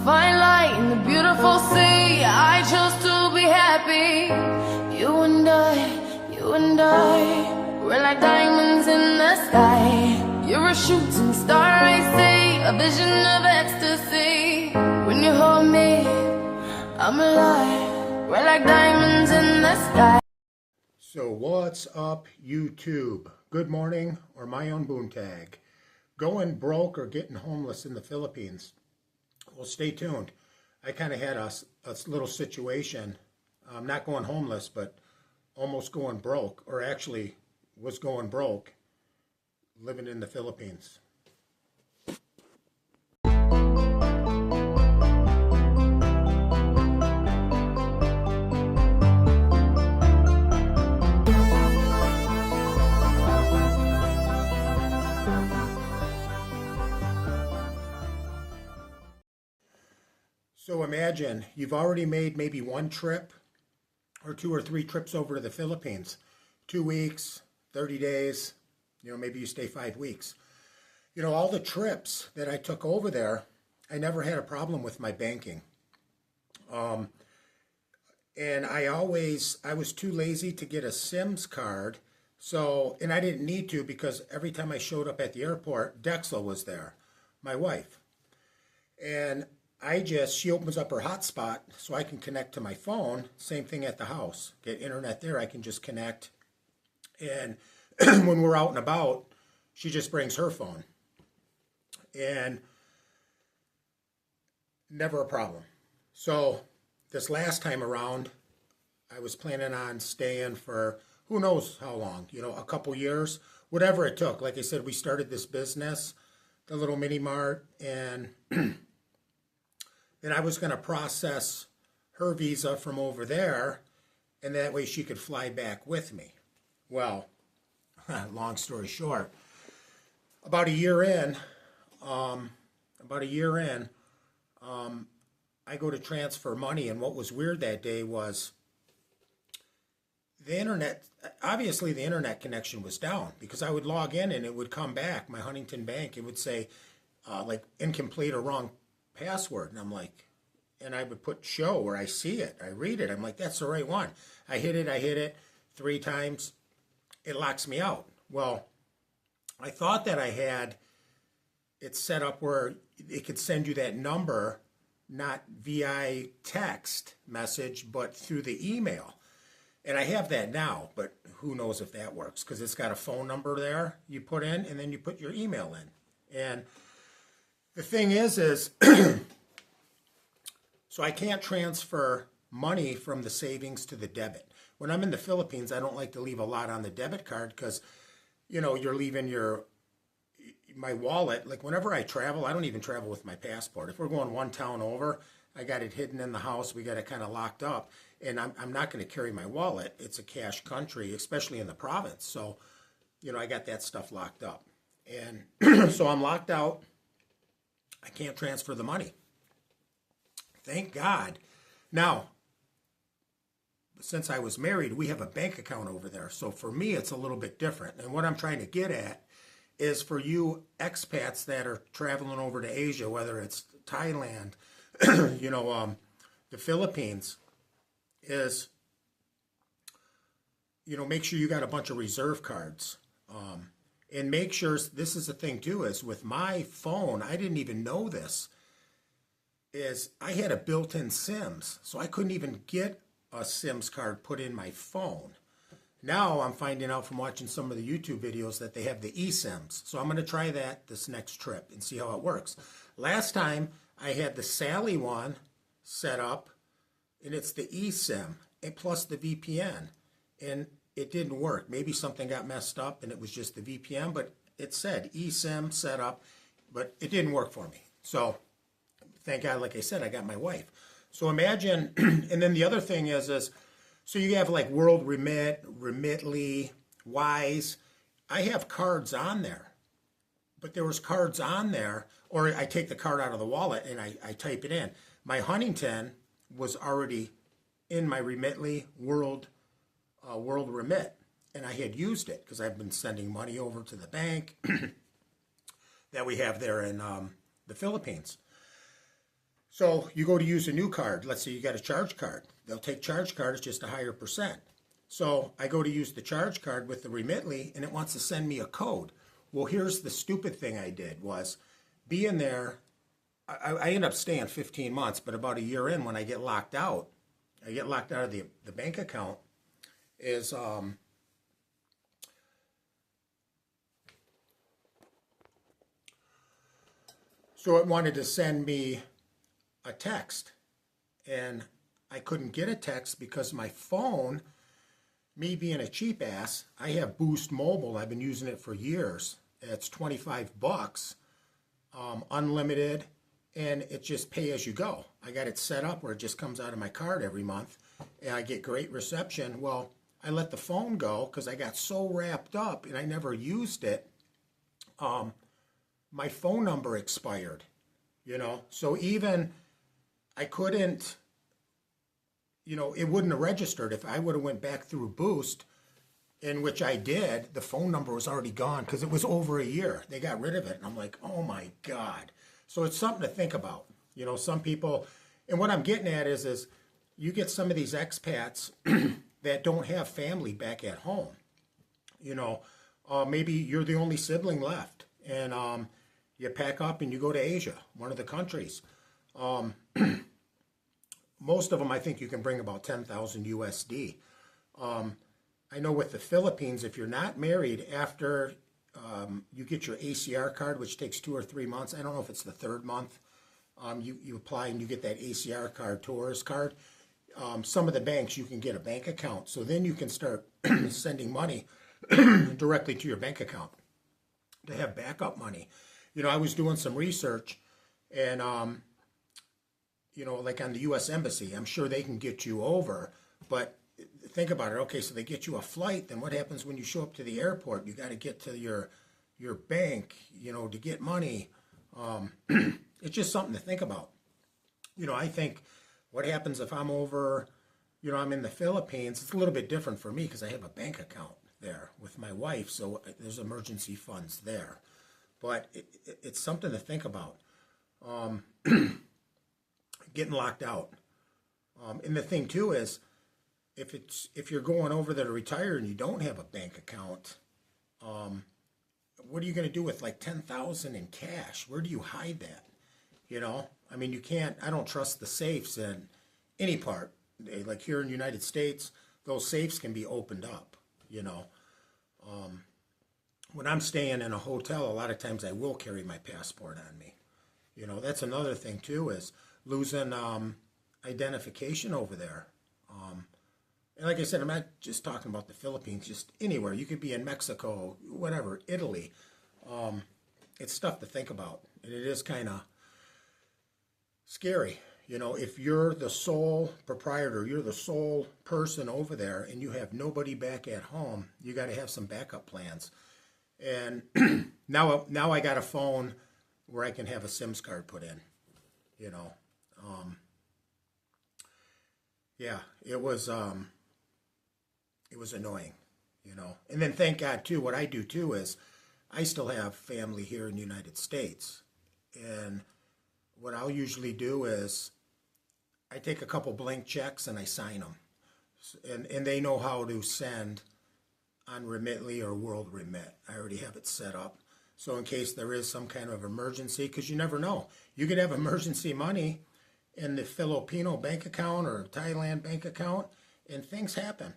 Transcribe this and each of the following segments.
fine light in the beautiful sea. I chose to be happy. You and I, we're like diamonds in the sky. You're a shooting star, I see, a vision of ecstasy. When you hold me, I'm alive. We're like diamonds in the sky. So what's up, YouTube? Good morning, or my own boontag. Going broke or getting homeless in the Philippines? Well, stay tuned. I kind of had a little situation. I'm not going homeless, but almost going broke, or actually was going broke, living in the Philippines. So imagine you've already made maybe one trip or 2 or 3 trips over to the Philippines. 2 weeks, 30 days, maybe you stay 5 weeks. All the trips that I took over there, I never had a problem with my banking. And I was too lazy to get a SIMS card. And I didn't need to, because every time I showed up at the airport, Dexla was there, my wife. And she opens up her hotspot so I can connect to my phone. Same thing at the house. Get internet there, I can just connect. And when we're out and about, she just brings her phone. And never a problem. So this last time around, I was planning on staying for who knows how long, a couple years, whatever it took. Like I said, we started this business, the little mini mart, and then I was going to process her visa from over there, and that way she could fly back with me. Well, long story short, about a year in, I go to transfer money, and what was weird that day was the internet connection was down, because I would log in and it would come back, my Huntington Bank, it would say like incomplete or wrong password, and I'm like, and I would put show where I see it, I read it, I'm like, that's the right one. I hit it 3 times, it locks me out. Well, I thought that I had it set up where it could send you that number not via text message but through the email, and I have that now, but who knows if that works, because it's got a phone number there you put in, and then you put your email in. And the thing is so I can't transfer money from the savings to the debit. When I'm in the Philippines, I don't like to leave a lot on the debit card, because, you're leaving my wallet. Like whenever I travel, I don't even travel with my passport. If we're going one town over, I got it hidden in the house. We got it kind of locked up, and I'm not going to carry my wallet. It's a cash country, especially in the province. So, I got that stuff locked up. And so I'm locked out. I can't transfer the money. Thank God. Now, since I was married, we have a bank account over there. So for me, it's a little bit different. And what I'm trying to get at is for you expats that are traveling over to Asia, whether it's Thailand, the Philippines, is, make sure you got a bunch of reserve cards. And make sure, this is the thing too, is with my phone, I didn't even know this, is I had a built-in SIMS, so I couldn't even get a SIMS card put in my phone. Now I'm finding out from watching some of the YouTube videos that they have the eSIMs. So I'm going to try that this next trip and see how it works. Last time I had the Sally one set up, and it's the eSIM and plus the VPN, and it didn't work. Maybe something got messed up and it was just the VPN, but it said eSIM set up, but it didn't work for me. So thank God, like I said, I got my wife. So imagine, and then the other thing is so you have like World Remit, Remitly, Wise. I have cards on there, but there was cards on there, or I take the card out of the wallet and I type it in. My Huntington was already in my Remitly World Remit, and I had used it because I've been sending money over to the bank that we have there in the Philippines. So you go to use a new card. Let's say you got a charge card. They'll take charge card, it's just a higher percent. So I go to use the charge card with the Remitly, and it wants to send me a code. Well, here's the stupid thing I did was being there. I ended up staying 15 months, but about a year in, when I get locked out, of the bank account, is so it wanted to send me a text, and I couldn't get a text because my phone, me being a cheap ass, I have Boost Mobile. I've been using it for years. It's $25, unlimited, and it's just pay as you go. I got it set up where it just comes out of my card every month, and I get great reception. Well, I let the phone go because I got so wrapped up and I never used it. My phone number expired, so even I couldn't, it wouldn't have registered if I would have went back through Boost, in which I did. The phone number was already gone because it was over a year. They got rid of it, and I'm like, oh my God. So it's something to think about. Some people, and what I'm getting at is you get some of these expats that don't have family back at home. Maybe you're the only sibling left, and you pack up and you go to Asia, one of the countries. Most of them, I think you can bring about 10,000 USD. I know with the Philippines, if you're not married, after you get your ACR card, which takes 2 or 3 months, I don't know if it's the third month, you apply and you get that ACR card, tourist card. Some of the banks, you can get a bank account. So then you can start sending money directly to your bank account to have backup money. I was doing some research, and like on the U.S. Embassy, I'm sure they can get you over, but think about it. Okay, so they get you a flight, then what happens when you show up to the airport? You got to get to your bank, to get money. It's just something to think about. I think what happens if I'm over, I'm in the Philippines, it's a little bit different for me because I have a bank account there with my wife, so there's emergency funds there. But it's something to think about. Getting locked out. And the thing too is, if you're going over there to retire and you don't have a bank account, what are you going to do with like 10,000 in cash? Where do you hide that? I mean, you can't. I don't trust the safes in any part. Like here in the United States, those safes can be opened up. When I'm staying in a hotel, a lot of times I will carry my passport on me. That's another thing too, is losing identification over there. And like I said, I'm not just talking about the Philippines, just anywhere. You could be in Mexico, whatever, Italy. It's stuff to think about. And it is kind of scary. If you're the sole proprietor, you're the sole person over there, and you have nobody back at home, you got to have some backup plans. And now I got a phone where I can have a SIMS card put in. Yeah, it was annoying, And then thank God too, what I do too is I still have family here in the United States. And what I'll usually do is I take a couple blank checks and I sign them. And they know how to send on Remitly or World Remit. I already have it set up. So in case there is some kind of emergency, because you never know. You could have emergency money in the Filipino bank account or Thailand bank account, and things happen.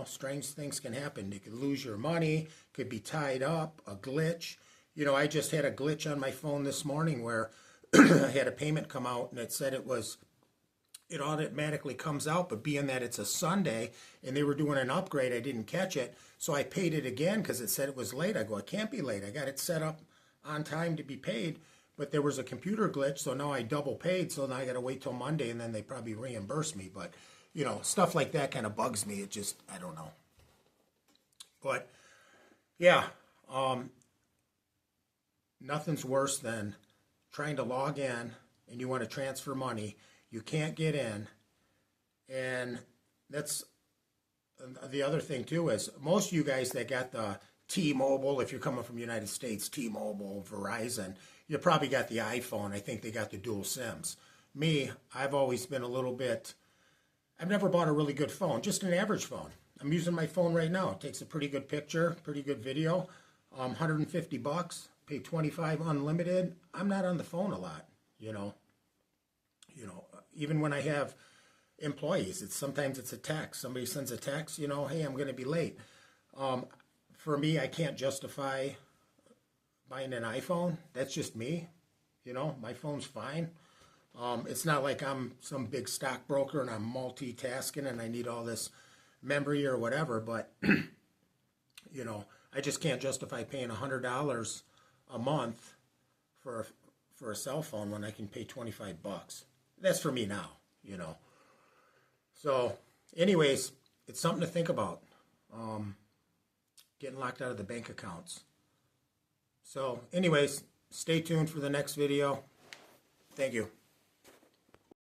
Strange things can happen. You could lose your money, could be tied up, a glitch. I just had a glitch on my phone this morning where I had a payment come out and it said it automatically comes out, but being that it's a Sunday and they were doing an upgrade, I didn't catch it. So I paid it again because it said it was late. I go, it can't be late. I got it set up on time to be paid, but there was a computer glitch, so now I double paid. So now I got to wait till Monday, and then they probably reimburse me. But, stuff like that kind of bugs me. It just, I don't know. But, yeah, nothing's worse than trying to log in and you want to transfer money. You can't get in, and that's the other thing too, is most of you guys that got the T-Mobile, if you're coming from the United States, T-Mobile, Verizon, you probably got the iPhone. I think they got the dual SIMs. me, I've always been a little bit, I've never bought a really good phone, just an average phone. I'm using my phone right now. It takes a pretty good picture, pretty good video. $150, pay $25 unlimited. I'm not on the phone a lot, you know. Even when I have employees, sometimes it's a text. Somebody sends a text, you know, hey, I'm going to be late. For me, I can't justify buying an iPhone. That's just me. You know, my phone's fine. It's not like I'm some big stockbroker and I'm multitasking and I need all this memory or whatever, but, you know, I just can't justify paying $100 a month for a cell phone when I can pay $25. That's for me now, you know. So, anyways, it's something to think about. Getting locked out of the bank accounts. So, anyways, stay tuned for the next video. Thank you.